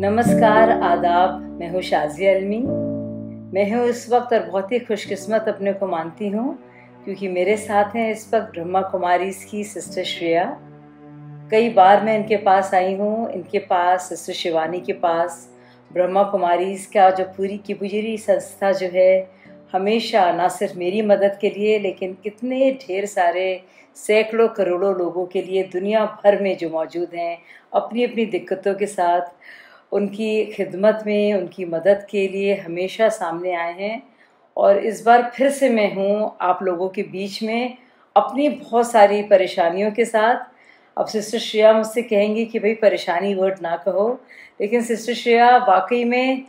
नमस्कार, आदाब। मैं हूँ शाज़िया अलमी। मैं हूँ इस वक्त और बहुत ही खुशकिस्मत अपने को मानती हूँ क्योंकि मेरे साथ हैं इस वक्त ब्रह्मा कुमारीज़ की सिस्टर श्रेया। कई बार मैं इनके पास आई हूँ, इनके पास सिस्टर शिवानी के पास। ब्रह्मा कुमारीज़ का जो पूरी संस्था जो है हमेशा ना सिर्फ मेरी मदद के लिए लेकिन कितने ढेर सारे सैकड़ों करोड़ों लोगों के लिए दुनिया भर में जो मौजूद हैं अपनी अपनी दिक्कतों के साथ उनकी खिदमत में, उनकी मदद के लिए हमेशा सामने आए हैं। और इस बार फिर से मैं हूँ आप लोगों के बीच में अपनी बहुत सारी परेशानियों के साथ। अब सिस्टर श्रेया मुझसे कहेंगी कि भाई परेशानी वर्ड ना कहो, लेकिन सिस्टर श्रेया वाकई में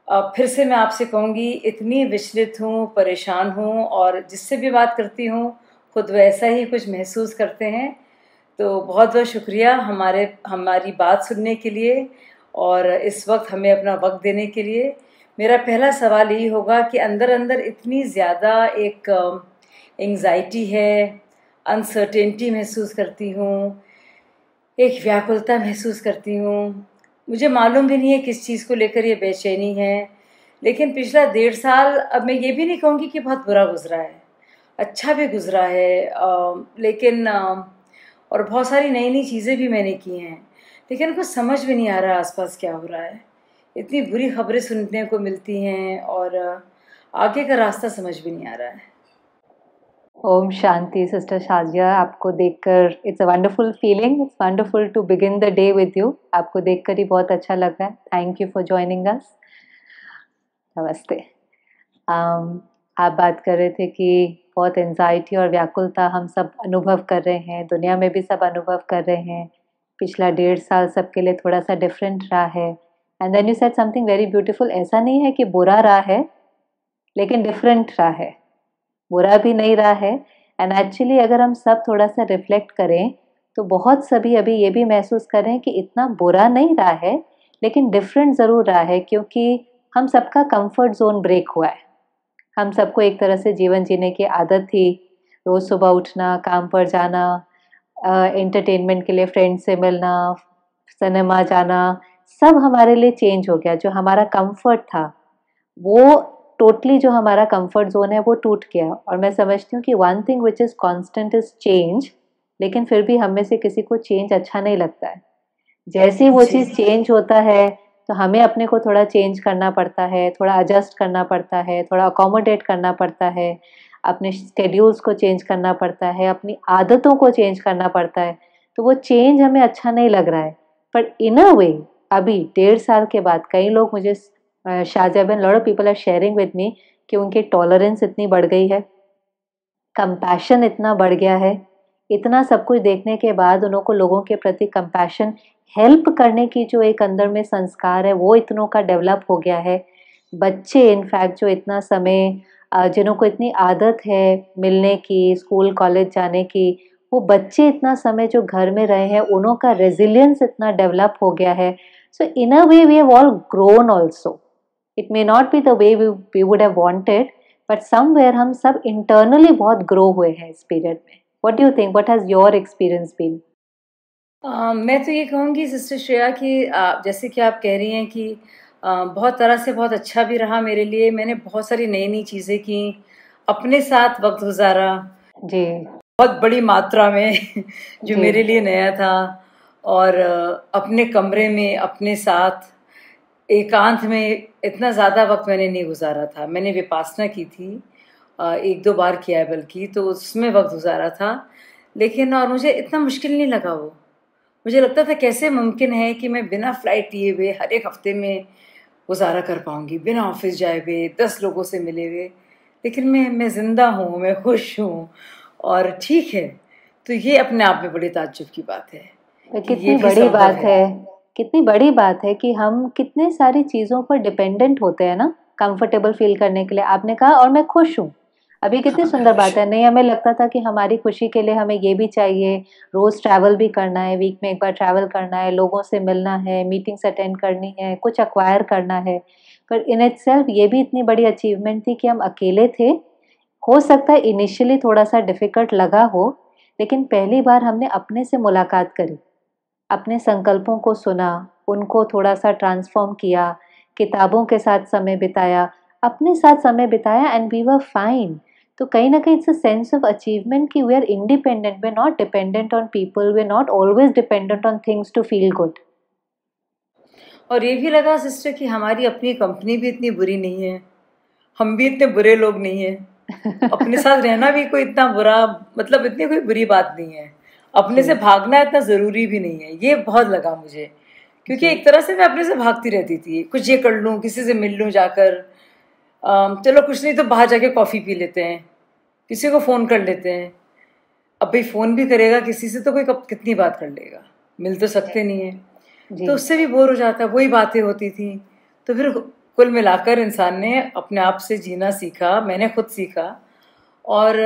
फिर से मैं आपसे कहूँगी, इतनी विचलित हूँ, परेशान हूँ और जिससे भी बात करती हूँ खुद वैसा ही कुछ महसूस करते हैं। तो बहुत बहुत शुक्रिया हमारी बात सुनने के लिए और इस वक्त हमें अपना वक्त देने के लिए। मेरा पहला सवाल यही होगा कि अंदर अंदर इतनी ज़्यादा एक एंग्जाइटी है, अनसर्टेनिटी महसूस करती हूँ, एक व्याकुलता महसूस करती हूँ। मुझे मालूम भी नहीं है किस चीज़ को लेकर ये बेचैनी है, लेकिन पिछला 1.5 साल, अब मैं ये भी नहीं कहूँगी कि बहुत बुरा गुजरा है, अच्छा भी गुजरा है, लेकिन और बहुत सारी नई नई चीज़ें भी मैंने की हैं, लेकिन कुछ समझ भी नहीं आ रहा आसपास क्या हो रहा है। इतनी बुरी खबरें सुनने को मिलती हैं और आगे का रास्ता समझ भी नहीं आ रहा है। ओम शांति सिस्टर शाजिया, आपको देखकर it's a wonderful feeling. It's wonderful to begin the day with you. आपको देखकर ही बहुत अच्छा लग रहा है। Thank you for joining us. नमस्ते। आप बात कर रहे थे कि बहुत एंजाइटी और व्याकुलता हम सब अनुभव कर रहे हैं, दुनिया में भी सब अनुभव कर रहे हैं। पिछला 1.5 साल सबके लिए थोड़ा सा डिफरेंट रहा है। And then you said something very beautiful. ऐसा नहीं है कि बुरा रहा है, लेकिन डिफरेंट रहा है, बुरा भी नहीं रहा है। एंड एक्चुअली अगर हम सब थोड़ा सा रिफ्लेक्ट करें तो बहुत सभी अभी ये भी महसूस कर रहे हैं कि इतना बुरा नहीं रहा है, लेकिन डिफरेंट ज़रूर रहा है, क्योंकि हम सबका कंफर्ट जोन ब्रेक हुआ है। हम सबको एक तरह से जीवन जीने की आदत थी, रोज़ सुबह उठना, काम पर जाना, एंटरटेनमेंट के लिए फ्रेंड से मिलना, सिनेमा जाना, सब हमारे लिए चेंज हो गया। जो हमारा कंफर्ट था वो टोटली जो हमारा कंफर्ट जोन है वो टूट गया। और मैं समझती हूँ कि one thing which is constant is change, लेकिन फिर भी हम में से किसी को चेंज अच्छा नहीं लगता है। जैसे ही वो चीज़ चेंज होता है तो हमें अपने को थोड़ा चेंज करना पड़ता है, थोड़ा एडजस्ट करना पड़ता है, थोड़ा अकोमोडेट करना पड़ता है, अपने शेड्यूल्स को चेंज करना पड़ता है, अपनी आदतों को चेंज करना पड़ता है। तो वो चेंज हमें अच्छा नहीं लग रहा है। पर इन अ वे अभी 1.5 साल के बाद कई लोग मुझे शाजिया बहन, lot of people are sharing with me कि उनकी टॉलरेंस इतनी बढ़ गई है, कंपैशन इतना बढ़ गया है। इतना सब कुछ देखने के बाद उनको लोगों के प्रति कंपैशन, हेल्प करने की जो एक अंदर में संस्कार है वो इतनों का डेवलप हो गया है। बच्चे इनफैक्ट जो इतना समय जिन्हों को इतनी आदत है मिलने की, स्कूल कॉलेज जाने की, वो बच्चे इतना समय जो घर में रहे हैं उन्हों का रेजिलियंस इतना डेवलप हो गया है। So in a way we have all grown also. It may not be the way we would have wanted, but somewhere हम सब इंटरनली बहुत ग्रो हुए हैं इस पीरियड में। What do you think? What has your experience been? मैं तो ये कहूँगी सिस्टर श्रेया कि जैसे कि आप कह रही हैं कि बहुत तरह से बहुत अच्छा भी रहा मेरे लिए। मैंने बहुत सारी नई नई चीज़ें की, अपने साथ वक्त गुजारा जी बहुत बड़ी मात्रा में जो जी मेरे लिए नया था। और अपने कमरे में अपने साथ एकांत में इतना ज़्यादा वक्त मैंने नहीं गुजारा था। मैंने विपासना की थी, 1-2 बार किया है बल्कि, तो उसमें वक्त गुजारा था। लेकिन और मुझे इतना मुश्किल नहीं लगा वो। मुझे लगता था कैसे मुमकिन है कि मैं बिना फ्लाइट लिए हुए हर एक हफ्ते में गुजारा कर पाऊँगी, बिना ऑफिस जाए हुए, 10 लोगों से मिले हुए। लेकिन मैं ज़िंदा हूँ, मैं खुश हूँ और ठीक है। तो ये अपने आप में बड़ी ताज्जुब की बात है कि ये कितनी भी बड़ी संभव बात है। है, कितनी बड़ी बात है कि हम कितने सारी चीज़ों पर डिपेंडेंट होते हैं ना, कंफर्टेबल फील करने के लिए। आपने कहा और मैं खुश हूँ, अभी कितनी हाँ, मैं सुंदर खुश बात है। हूँ। नहीं, हमें लगता था कि हमारी खुशी के लिए हमें ये भी चाहिए, रोज़ ट्रैवल भी करना है, वीक में एक बार ट्रैवल करना है, लोगों से मिलना है, मीटिंग्स अटेंड करनी है, कुछ एक्वायर करना है। पर इन इटसेल्फ ये भी इतनी बड़ी अचीवमेंट थी कि हम अकेले थे। हो सकता है इनिशियली थोड़ा सा डिफ़िकल्ट लगा हो, लेकिन पहली बार हमने अपने से मुलाकात करी। अपने संकल्पों को सुना, उनको थोड़ा सा ट्रांसफॉर्म किया, किताबों के साथ समय बिताया, अपने साथ समय बिताया एंड वी वर फाइन। तो कहीं ना कहीं it's a sense of achievement कि we are independent, we are not dependent on people, we are not always dependent on things to feel good. और ये भी लगा सिस्टर कि हमारी अपनी कंपनी भी इतनी बुरी नहीं है, हम भी इतने बुरे लोग नहीं हैं, अपने साथ रहना भी कोई इतना बुरा, मतलब इतनी कोई बुरी बात नहीं है, अपने से भागना इतना ज़रूरी भी नहीं है। ये बहुत लगा मुझे, क्योंकि एक तरह से मैं अपने से भागती रहती थी, कुछ ये कर लूँ, किसी से मिल लूँ जाकर, चलो कुछ नहीं तो बाहर जाके कॉफ़ी पी लेते हैं, किसी को फ़ोन कर लेते हैं। अब भाई फ़ोन भी करेगा किसी से तो कोई कब कितनी बात कर लेगा, मिल तो सकते नहीं है, तो उससे भी बोर हो जाता है, वही बातें होती थी। तो फिर कुल मिलाकर इंसान ने अपने आप से जीना सीखा, मैंने खुद सीखा। और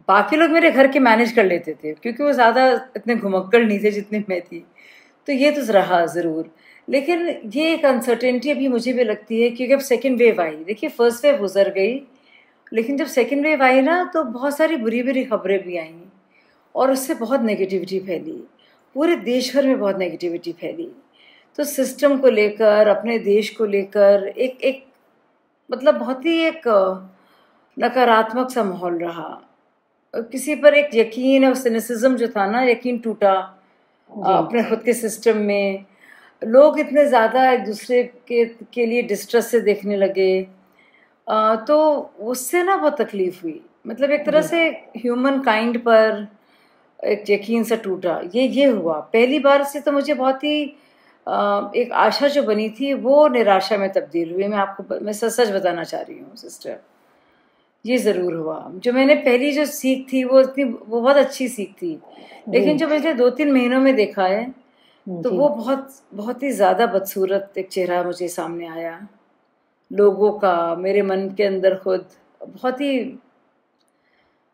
बाकी लोग मेरे घर के मैनेज कर लेते थे, क्योंकि वो ज़्यादा इतने घुमक्कड़ नहीं थे जितने मैं थी, तो ये तो रहा ज़रूर। लेकिन ये एक अनसर्टेनिटी अभी मुझे भी लगती है, क्योंकि अब सेकेंड वेव आई, देखिए फर्स्ट वेव गुजर गई, लेकिन जब सेकेंड वेव आई ना तो बहुत सारी बुरी बुरी खबरें भी आई और उससे बहुत नेगेटिविटी फैली, पूरे देश भर में बहुत नेगेटिविटी फैली। तो सिस्टम को लेकर, अपने देश को लेकर एक एक मतलब बहुत ही एक नकारात्मक सा माहौल रहा। किसी पर एक यकीन और सिनिसिज्म जो था ना, यकीन टूटा अपने खुद के सिस्टम में। लोग इतने ज़्यादा एक दूसरे के लिए डिस्ट्रेस से देखने लगे, तो उससे ना बहुत तकलीफ हुई। मतलब एक तरह से ह्यूमन काइंड पर एक यकीन सा टूटा, ये हुआ पहली बार से। तो मुझे बहुत ही एक आशा जो बनी थी वो निराशा में तब्दील हुई। मैं सच सच बताना चाह रही हूँ सिस्टर, ये ज़रूर हुआ। जो मैंने पहली जो सीख थी वो बहुत अच्छी सीख थी, लेकिन जो पिछले 2-3 महीनों में देखा है तो वो बहुत ही ज़्यादा बदसूरत एक चेहरा मुझे सामने आया लोगों का, मेरे मन के अंदर खुद बहुत ही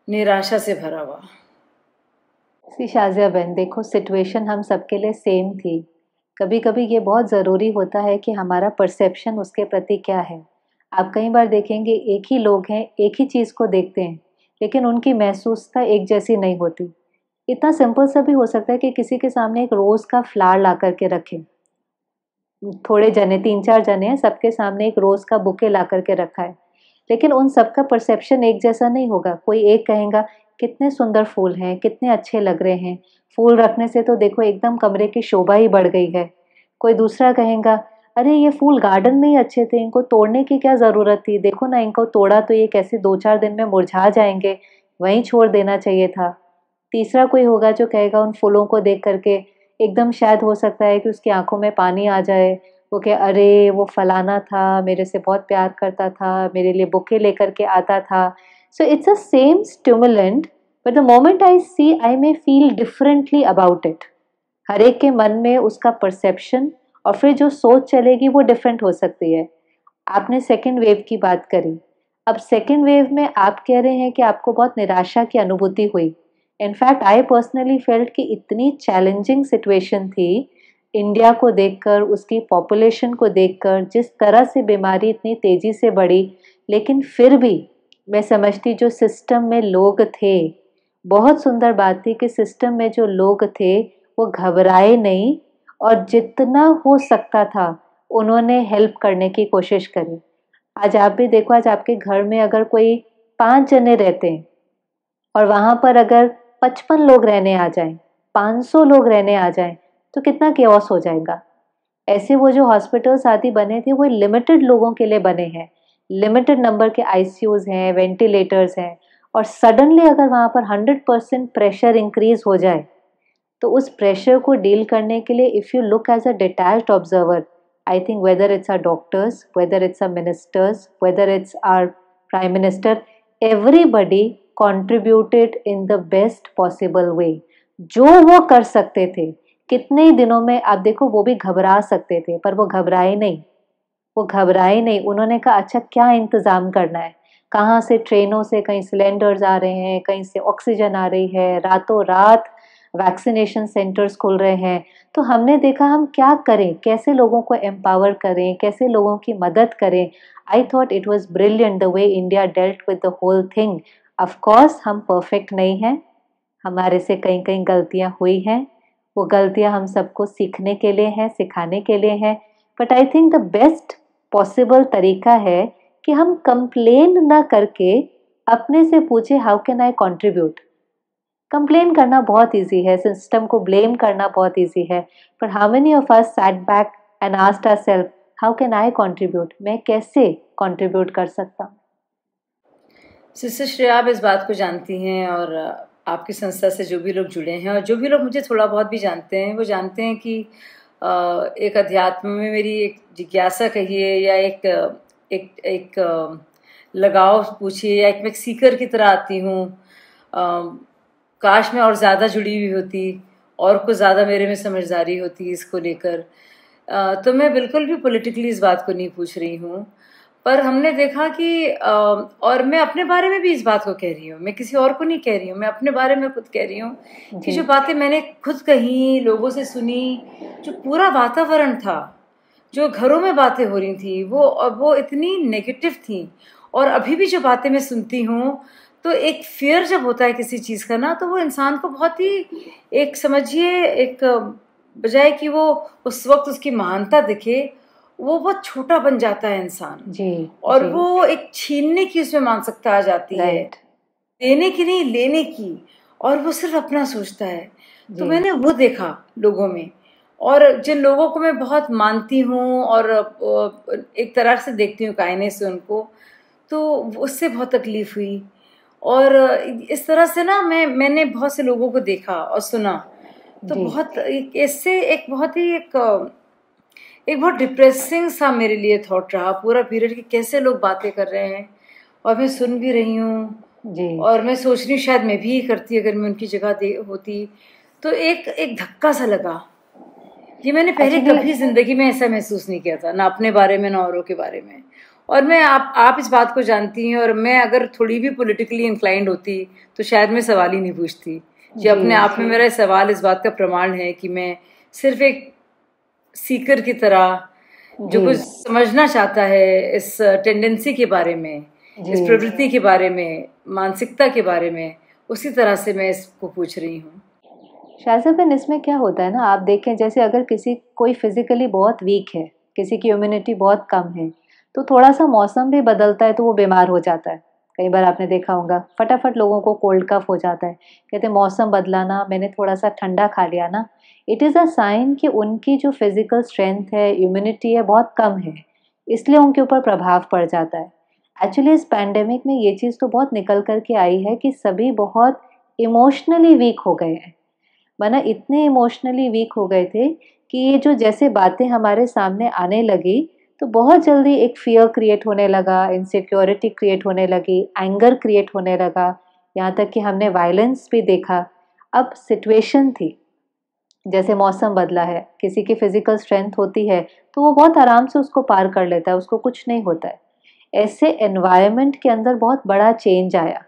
निराशा से भरा हुआ। शाज़िया बहन, देखो सिचुएशन हम सबके लिए सेम थी। कभी कभी ये बहुत ज़रूरी होता है कि हमारा परसेप्शन उसके प्रति क्या है। आप कई बार देखेंगे एक ही लोग हैं, एक ही चीज़ को देखते हैं, लेकिन उनकी महसूसता एक जैसी नहीं होती। इतना सिंपल सा भी हो सकता है कि किसी के सामने एक रोज़ का फ्लावर ला करके रखें, थोड़े जने 3-4 जने हैं, सबके सामने एक रोज़ का बुके ला करके रखा है, लेकिन उन सबका परसेप्शन एक जैसा नहीं होगा। कोई एक कहेगा कितने सुंदर फूल हैं, कितने अच्छे लग रहे हैं, फूल रखने से तो देखो एकदम कमरे की शोभा ही बढ़ गई है। कोई दूसरा कहेगा अरे ये फूल गार्डन में ही अच्छे थे, इनको तोड़ने की क्या ज़रूरत थी, देखो ना इनको तोड़ा तो ये कैसे 2-4 दिन में मुरझा जाएंगे, वहीं छोड़ देना चाहिए था। तीसरा कोई होगा जो कहेगा उन फूलों को देख करके एकदम शायद हो सकता है कि उसकी आंखों में पानी आ जाए, वो कहे अरे वो फलाना था, मेरे से बहुत प्यार करता था, मेरे लिए बुके लेकर के आता था। So it's a same stimulant, but the moment I see I may feel differently about it. हर एक के मन में उसका परसेप्शन और फिर जो सोच चलेगी वो डिफरेंट हो सकती है। आपने सेकेंड वेव की बात करी, अब सेकेंड वेव में आप कह रहे हैं कि आपको बहुत निराशा की अनुभूति हुई। इनफैक्ट आई पर्सनली फेल्ट कि इतनी चैलेंजिंग सिचुएशन थी, इंडिया को देखकर, उसकी पॉपुलेशन को देखकर, जिस तरह से बीमारी इतनी तेजी से बढ़ी, लेकिन फिर भी मैं समझती जो सिस्टम में लोग थे, बहुत सुंदर बात थी कि सिस्टम में जो लोग थे वो घबराए नहीं और जितना हो सकता था उन्होंने हेल्प करने की कोशिश करी। आज आप भी देखो, आज आपके घर में अगर कोई 5 जने रहते हैं और वहाँ पर अगर 55 लोग रहने आ जाएं, 500 लोग रहने आ जाएं, तो कितना केओस हो जाएगा। ऐसे वो जो हॉस्पिटल्स आदि बने थे वो लिमिटेड लोगों के लिए बने हैं, लिमिटेड नंबर के आईसीयूज हैं, वेंटिलेटर्स हैं, और सडनली अगर वहाँ पर 100% प्रेशर इंक्रीज हो जाए तो उस प्रेशर को डील करने के लिए if you look as a detached observer, I think whether it's our doctors, whether it's our ministers, whether it's our prime minister, everybody contributed in the best possible way। जो वो कर सकते थे, कितने ही दिनों में आप देखो वो भी घबरा सकते थे, पर वो घबराए नहीं, वो घबराए नहीं। उन्होंने कहा अच्छा क्या इंतज़ाम करना है, कहाँ से ट्रेनों से कहीं सिलेंडर्स आ रहे हैं, कहीं से ऑक्सीजन आ रही है, रातों रात वैक्सीनेशन सेंटर्स खुल रहे हैं। तो हमने देखा हम क्या करें, कैसे लोगों को एम्पावर करें, कैसे लोगों की मदद करें। I thought it was brilliant the way India dealt with the whole thing. Of course हम परफेक्ट नहीं हैं, हमारे से कहीं कहीं गलतियां हुई हैं, वो गलतियां हम सबको सीखने के लिए हैं, सिखाने के लिए हैं। But I think the best possible तरीका है कि हम कंप्लेन ना करके अपने से पूछे how can I contribute. Complain करना बहुत इजी है, सिस्टम को ब्लेम करना बहुत इजी है, पर how many of us sat back and asked ourselves how can I contribute, मैं कैसे कंट्रीब्यूट कर सकता हूँ। सिस्टर श्रेया, आप इस बात को जानती हैं और आपकी संस्था से जो भी लोग जुड़े हैं और जो भी लोग मुझे थोड़ा बहुत भी जानते हैं, वो जानते हैं कि एक अध्यात्म में मेरी एक जिज्ञासा कहिए या एक लगाव पूछिए या एक सीकर की तरह आती हूँ। काश मैं और ज़्यादा जुड़ी हुई होती और कुछ ज़्यादा मेरे में समझदारी होती इसको लेकर। तो मैं बिल्कुल भी पॉलिटिकली इस बात को नहीं पूछ रही हूँ, पर हमने देखा कि और मैं अपने बारे में भी इस बात को कह रही हूँ, मैं किसी और को नहीं कह रही हूँ, मैं अपने बारे में खुद कह रही हूँ कि जो बातें मैंने खुद कही, लोगों से सुनी, जो पूरा वातावरण था, जो घरों में बातें हो रही थी, वो इतनी नेगेटिव थी। और अभी भी जो बातें मैं सुनती हूँ, तो एक फियर जब होता है किसी चीज़ का ना, तो वो इंसान को बहुत ही एक समझिए एक बजाय कि वो उस वक्त उसकी महानता दिखे, वो बहुत छोटा बन जाता है इंसान जी, और जी, वो एक छीनने की उसमें मानसिकता आ जाती है, देने की नहीं लेने की, और वो सिर्फ अपना सोचता है। तो मैंने वो देखा लोगों में, और जिन लोगों को मैं बहुत मानती हूँ और एक तरह से देखती हूँ कायने से उनको, तो उससे बहुत तकलीफ हुई। और इस तरह से ना मैंने बहुत से लोगों को देखा और सुना, तो बहुत इससे एक बहुत ही एक बहुत डिप्रेसिंग सा मेरे लिए थॉट रहा पूरा पीरियड कि कैसे लोग बातें कर रहे हैं और मैं सुन भी रही हूँ और मैं सोच रही हूँ शायद मैं भी करती अगर मैं उनकी जगह होती। तो एक धक्का सा लगा, ये मैंने पहले कभी जिंदगी में ऐसा महसूस नहीं किया था, ना अपने बारे में ना औरों के बारे में। और मैं आप इस बात को जानती हैं, और मैं अगर थोड़ी भी पॉलिटिकली इंक्लाइंड होती तो शायद मैं सवाल ही नहीं पूछती। जो अपने आप में मेरा सवाल इस बात का प्रमाण है कि मैं सिर्फ एक सीकर की तरह जो कुछ समझना चाहता है इस टेंडेंसी के बारे में, इस प्रवृत्ति के बारे में, मानसिकता के बारे में, उसी तरह से मैं इसको पूछ रही हूँ। शाहज़ाबन, इसमें क्या होता है ना, आप देखें जैसे अगर कोई फिजिकली बहुत वीक है, किसी की इम्यूनिटी बहुत कम है, तो थोड़ा सा मौसम भी बदलता है तो वो बीमार हो जाता है। कई बार आपने देखा होगा फटाफट लोगों को कोल्ड कफ हो जाता है, कहते मौसम बदला ना, मैंने थोड़ा सा ठंडा खा लिया ना, इट इज़ अ साइन कि उनकी जो फिजिकल स्ट्रेंथ है, इम्यूनिटी है, बहुत कम है, इसलिए उनके ऊपर प्रभाव पड़ जाता है। एक्चुअली इस पैंडेमिक में ये चीज़ तो बहुत निकल कर के आई है कि सभी बहुत इमोशनली वीक हो गए हैं, वरना इतने इमोशनली वीक हो गए थे कि ये जो जैसे बातें हमारे सामने आने लगी तो बहुत जल्दी एक फियर क्रिएट होने लगा, इनसिक्योरिटी क्रिएट होने लगी, एंगर क्रिएट होने लगा, यहाँ तक कि हमने वायलेंस भी देखा। अब सिचुएशन थी, जैसे मौसम बदला है, किसी की फिजिकल स्ट्रेंथ होती है तो वो बहुत आराम से उसको पार कर लेता है, उसको कुछ नहीं होता है। ऐसे एनवायरनमेंट के अंदर बहुत बड़ा चेंज आया,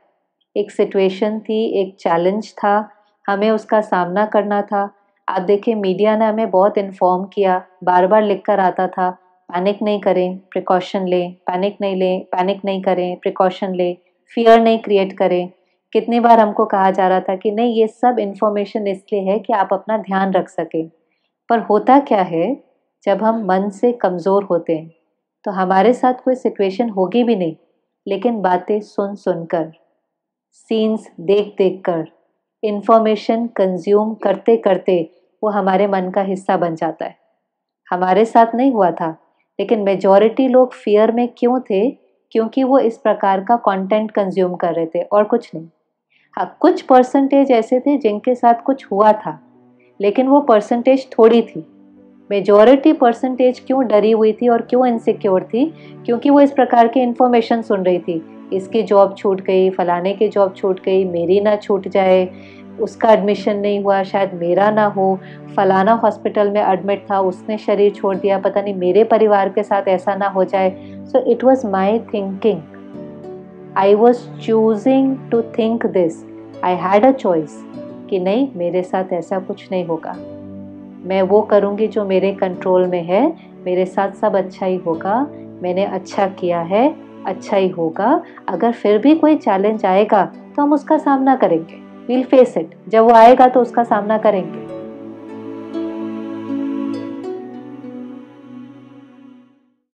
एक सिचुएशन थी, एक चैलेंज था, हमें उसका सामना करना था। आप देखिए मीडिया ने हमें बहुत इन्फॉर्म किया, बार बार लिख कर आता था पैनिक नहीं करें, प्रिकॉशन लें, पैनिक नहीं करें, प्रिकॉशन लें, फियर नहीं क्रिएट करें। कितनी बार हमको कहा जा रहा था कि नहीं, ये सब इन्फॉर्मेशन इसलिए है कि आप अपना ध्यान रख सकें। पर होता क्या है, जब हम मन से कमज़ोर होते हैं तो हमारे साथ कोई सिचुएशन होगी भी नहीं, लेकिन बातें सुन सुनकर, सीन्स देख देख कर, इन्फॉर्मेशन कंज्यूम करते करते वो हमारे मन का हिस्सा बन जाता है। हमारे साथ नहीं हुआ था, लेकिन मेजॉरिटी लोग फियर में क्यों थे? क्योंकि वो इस प्रकार का कंटेंट कंज्यूम कर रहे थे और कुछ नहीं। हाँ, कुछ परसेंटेज ऐसे थे जिनके साथ कुछ हुआ था, लेकिन वो परसेंटेज थोड़ी थी। मेजॉरिटी परसेंटेज क्यों डरी हुई थी और क्यों इनसिक्योर थी? क्योंकि वो इस प्रकार की इन्फॉर्मेशन सुन रही थी, इसकी जॉब छूट गई, फलाने की जॉब छूट गई, मेरी ना छूट जाए, उसका एडमिशन नहीं हुआ, शायद मेरा ना हो, फलाना हॉस्पिटल में एडमिट था, उसने शरीर छोड़ दिया, पता नहीं मेरे परिवार के साथ ऐसा ना हो जाए। So it was my thinking, I was choosing to think this, I had a choice कि नहीं, मेरे साथ ऐसा कुछ नहीं होगा, मैं वो करूँगी जो मेरे कंट्रोल में है, मेरे साथ सब अच्छा ही होगा, मैंने अच्छा किया है, अच्छा ही होगा। अगर फिर भी कोई चैलेंज आएगा तो हम उसका सामना करेंगे, वील फेस इट, जब वो आएगा तो उसका सामना करेंगे।